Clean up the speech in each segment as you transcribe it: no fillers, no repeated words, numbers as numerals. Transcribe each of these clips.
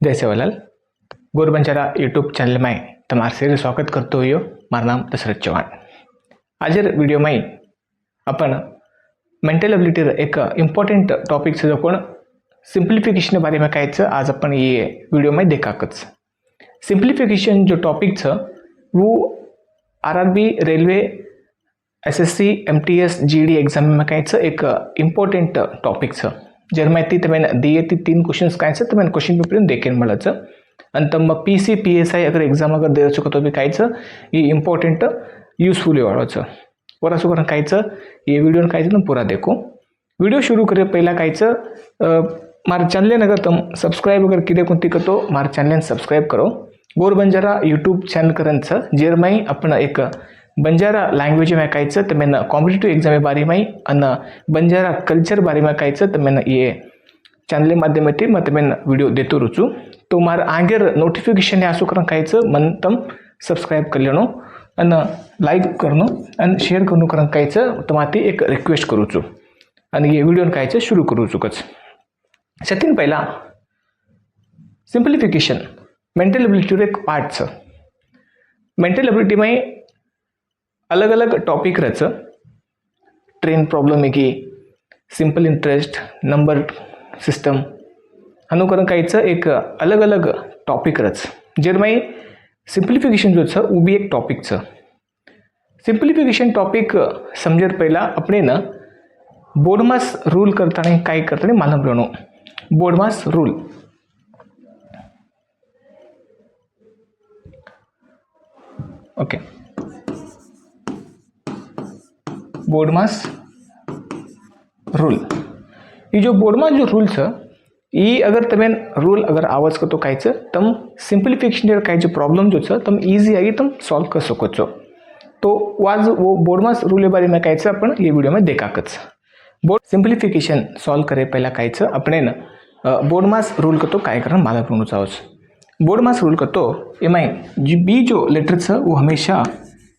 जय Sevalal Gor Banjara YouTube channel में तमार से स्वागत करते हुए मार नाम दशरथ चौहान। आज वीडियो में अपन मेंटल एबिलिटी एक इम्पोर्टेंट टॉपिक से जो सिंप्लिफिकेशन बारे में कहे आज अपन ये वीडियो में देखा। सिंप्लिफिकेशन जो टॉपिक छ वो RRB railway SSC MTS GD exam में कहे एक इम्पोर्टेंट टॉपिक छ जरमाती तमें दिए 3 क्वेश्चंस कहे तमें क्वेश्चन पेपर देखे मिले और तम पीसी पीएसआई अगर एग्जाम अगर दे सको तो भी कहे ये इम्पोर्टेंट यूजफुल वालों छ और सो कहे ये वीडियो कहे तुम पूरा देखो। वीडियो शुरू करे पहला कहे मार चैनल अगर तुम सब्सक्राइब अगर किए कुंती तो मार चैनल सब्सक्राइब करो। गोरबंजारा यूट्यूब चैनल करन छ जेर में अपन एक बंजारा लैंग्वेज में कहे तमें कॉम्पिटिटिव एग्जाम बारे में अन बंजारा कल्चर बारे में कहे तमें ये चैनल माध्यम थी मैं तमें वीडियो देते रुचु तो मार आगे नोटिफिकेशन आसो कर कहे मन तम सब्सक्राइब कर लेनो अन लाइक करनो अन शेयर करनो कर कहे तमाती एक रिक्वेस्ट करूँ छू और ये वीडियो कहे शुरू करूँ कच सतीन पहला सिंप्लिफिकेशन मेंटल एबिलिटी एक पार्ट छ। मेंटल एबिलिटी में अलग अलग टॉपिक रच ट्रेन प्रॉब्लम है कि सिंपल इंटरेस्ट नंबर सिस्टम अनुकरण कहे एक अलग अलग टॉपिक रच जेर में सिंप्लिफिकेशन जो छ वो भी एक टॉपिक छ। सिंप्लिफिकेशन टॉपिक समझे पहला अपने न बोडमास रूल करता काय करता मालूम रहनो। BODMAS rule okay BODMAS rule ये जो बोडमास जो रूल छ ये अगर तमें रूल अगर आवाज को तो कहे तम सिंप्लिफिकेशन कहे जो प्रॉब्लम जो छ तम इजी आगे तम सॉल्व कर सको छो। तो वाज वो बोडमास रूल बारे में कहे अपन ये वीडियो में देखा कच। बोर्ड सिंप्लिफिकेशन सॉल्व करे पहला कहे अपने न बोडमास रूल को तो काय करना मालूम रहना चाहिए। बोडमास रूल को तो एम बी जो लेटर छ वो हमेशा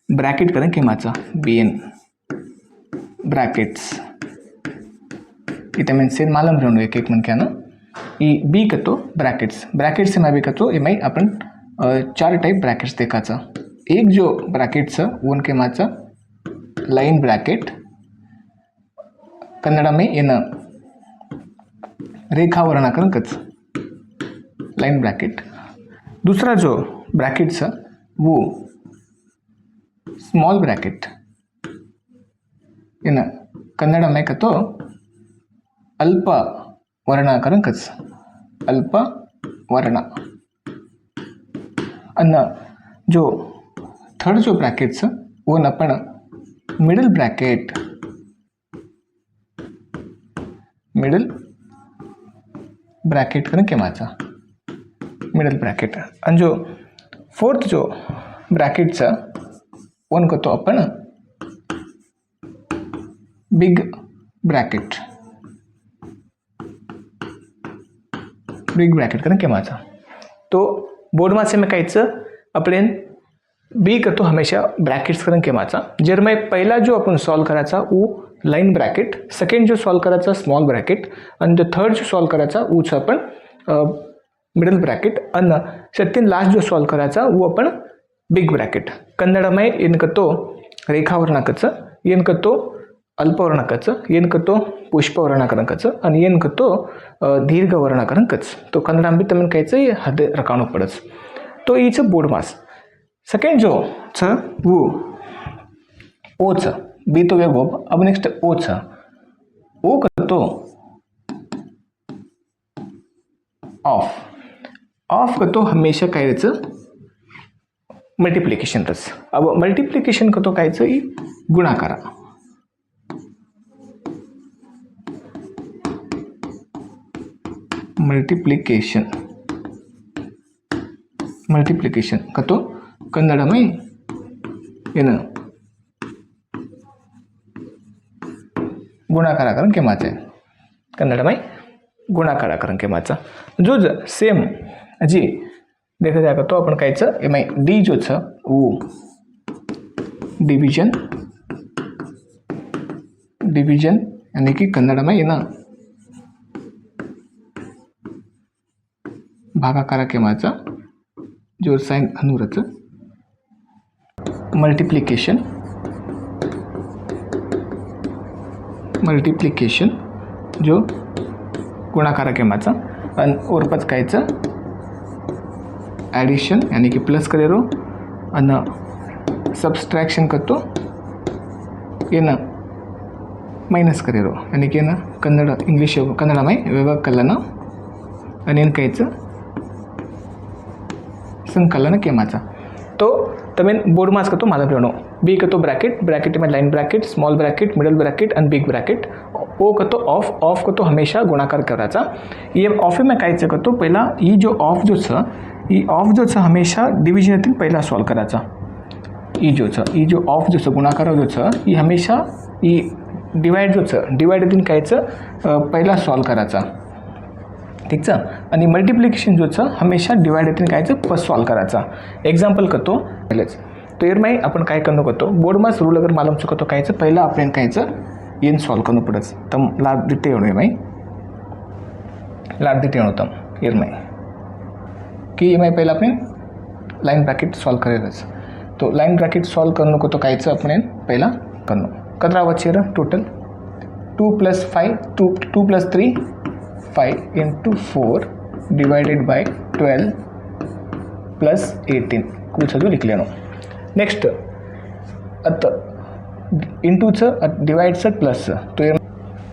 ब्रैकेट करें के माचा बीएन ब्रैकेट्स इतने से मालूम रहना एक मन क्या ना ये बी का तो ब्रैकेट्स से मैं भी कहते एम अपन 4 टाइप ब्रैकेट्स देखा था। एक जो ब्रैकेट छ वो उनके माचा लाइन ब्रैकेट कन्नड़ में इन रेखा वर्णाकरण कच लाइन ब्रैकेट। दूसरा जो ब्रैकेट छ वो स्मॉल ब्रैकेट इन कन्नड़ में कतो अल्प वर्णाकरण कच अल्प वर्ण अन्न जो थर्ड जो ब्रैकेट छ वो अपन मिडल ब्रैकेट करें के माचा मिडल ब्रैकेट और जो फोर्थ जो ब्रैकेट छ उनको तो अपन बिग ब्रैकेट करें के माचा। तो बोर्ड में से मैं कहे अपने बी का तो हमेशा ब्रैकेट्स करें के माचा जर में पहला जो अपन सॉल्व कराचा वो लाइन ब्रैकेट सेकेंड जो सॉल्व कराचा स्मॉल ब्रैकेट और जो थर्ड जो सॉल्व कराचा वो अपन मिडल ब्रैकेट और सेकेंड लास्ट जो सॉल्व कराचा वो अपन बिग ब्रैकेट। कन्नड़ में इनका तो रेखा वर्णाकच इनका तो अल्प वर्णाकच इनका तो पुष्प वर्णाकरण कच और इनका तो दीर्घ वर्णाकरण कच। तो कन्नड़ में भी तमें कहे ये हद रकाणु पड़स। तो ये बोडमास सेकेंड जो छ वो ओ छ बी तो वे वर्ब अब नेक्स्ट ओ छ ओ का तो ऑफ का तो हमेशा कहे मल्टीप्लिकेशन रस। अब मल्टीप्लिकेशन का तो कहे गुणाकारा मल्टीप्लिकेशन का तो कन्नड़ में इन गुणाकार करण के माचा कन्नड़ में गुणाकार करण के माचा जो सेम जी देखा जाएगा तो अपन कहे एम डी जो छ वो डिवीजन यानी कि कन्नड़ में इन भागाकार केमाचा जो साइन अनुरच मल्टिप्लिकेशन जो गुणाकार केमाचा आणि ओरपच कायचं एडिशन यानी कि प्लस करेरो आणि सब्सट्रैक्शन करतो ಏನು ಮೈನಸ್ ಕರೆಯರು ಯಾನಿಕೆ ಏನು ಕನ್ನಡ ಇಂಗ್ಲೀಷ್ ಕನ್ನಡ ಮೈ ವ್ಯವಕಲನ અને કહેचं संकलन केमाचा तो તમે બોર્ડમાં જ કરતો માલમ રહેવાનો બી કરતો ब्रैकेट में line bracket small bracket middle bracket आणि बिग ब्रैकेट ओ करतो ऑफ करतो हमेशा गुणाकार करायचा ये ऑफ में कायचं करतो पहिला ही जो ऑफ जो छ हमेशा डिविजन पहिला सॉल्व करायचा ई जो ऑफ जो गुणाकार जो छ हमेशा ई डिवाइड जो छ डिवाइड कायचं पहिला सॉल्व करायचा ठीक छ आणि मल्टिप्लिकेशन जो छ हमेशा डिवाइड कायचं फर्स्ट सॉल्व करायचा एग्जाम्पल करतो पहिलेच तो एर माई आपण काय करनो करतो बोर्ड मास रूल अगर मालूम चुकतो कायचं पहिला आपण कायचं येन सॉल्व करनो पडच तम लाड दिते येणो माई लाड दिते येणो तम एर माई की माई पहिला आपण लाइन ब्रैकेट सॉल्व करेलच तो लाइन ब्रैकेट सॉल्व करनो को तो कायचं आपण पहिला करनो कतरा वचेर total 2 + 5 2 + 3 5 into 4 divided by 12 plus 18 कुछ जो लिख लेनो नेक्स्ट अत इंटू च डिवाइड च प्लस तो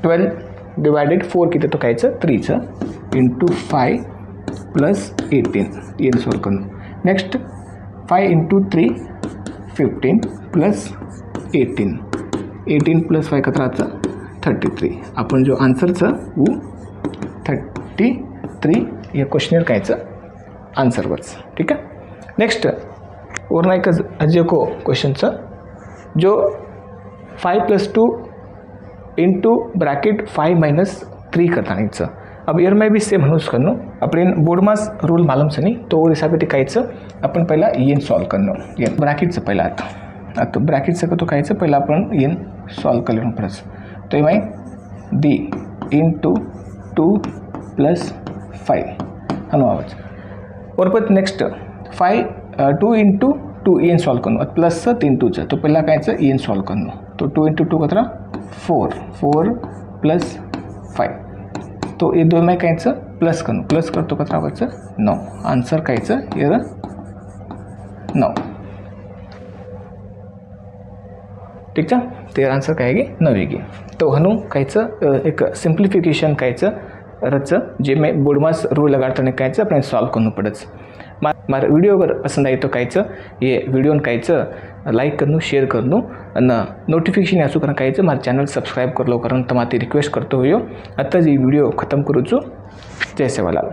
12 डिवाइडेड 4 किती तो कायचं 3 च इंटू 5 प्लस 18 येन सॉल्व करनो नेक्स्ट 5 into 3 15 प्लस 18 प्लस 5 कतराचं 33 आपण जो आन्सर च वो 33 या क्वेश्चनर कायचं आन्सर वर्स ठीक है नेक्स्ट और ना एक अजय को क्वेश्चन जो 5 + 2 इंटू ब्रैकेट 5 - 3 करता नहीं अब यर में भी सेम हनुस करनो अपन बोर्ड मास रूल मालूम से नहीं तो हिसाब से कायचं अपन पहिला येन सॉल्व करनो येन ब्रैकेट पहिला आता ब्रैकेट तो कायचं पहिला अपन येन सॉल्व कर लेनो प्लस तो ये दी इंटू 2 + 5 हनु आवाज और पर नेक्स्ट 2 into 2 येन सॉल्व करनो प्लस 3 2 तो पहिला कायचं येन सॉल्व करनो तो 2 into 2 कतरा 4 + 5 तो ये दोन में कायचं प्लस करनो प्लस करतो कतरा वाचं 9 आन्सर कायचं ये 9 ठीक है ते आन्सर काय गे 9 गे तो हनु कायचं एक सिंप्लिफिकेशन कायचं रच जे मैं बोर्डमास रूल लगाता कायचं अपने सॉल्व करना पड़च मारा वीडियो अगर पसंद आई तो कायचं ये वीडियो कायचं लाइक करनो शेयर करनो आणि नोटिफिकेशन यासू कारण कायचं मारा चैनल सब्सक्राइब कर लो कारण तुम्हारी रिक्वेस्ट करतो हो आता जी वीडियो खत्म करूँ जय सेवालाल।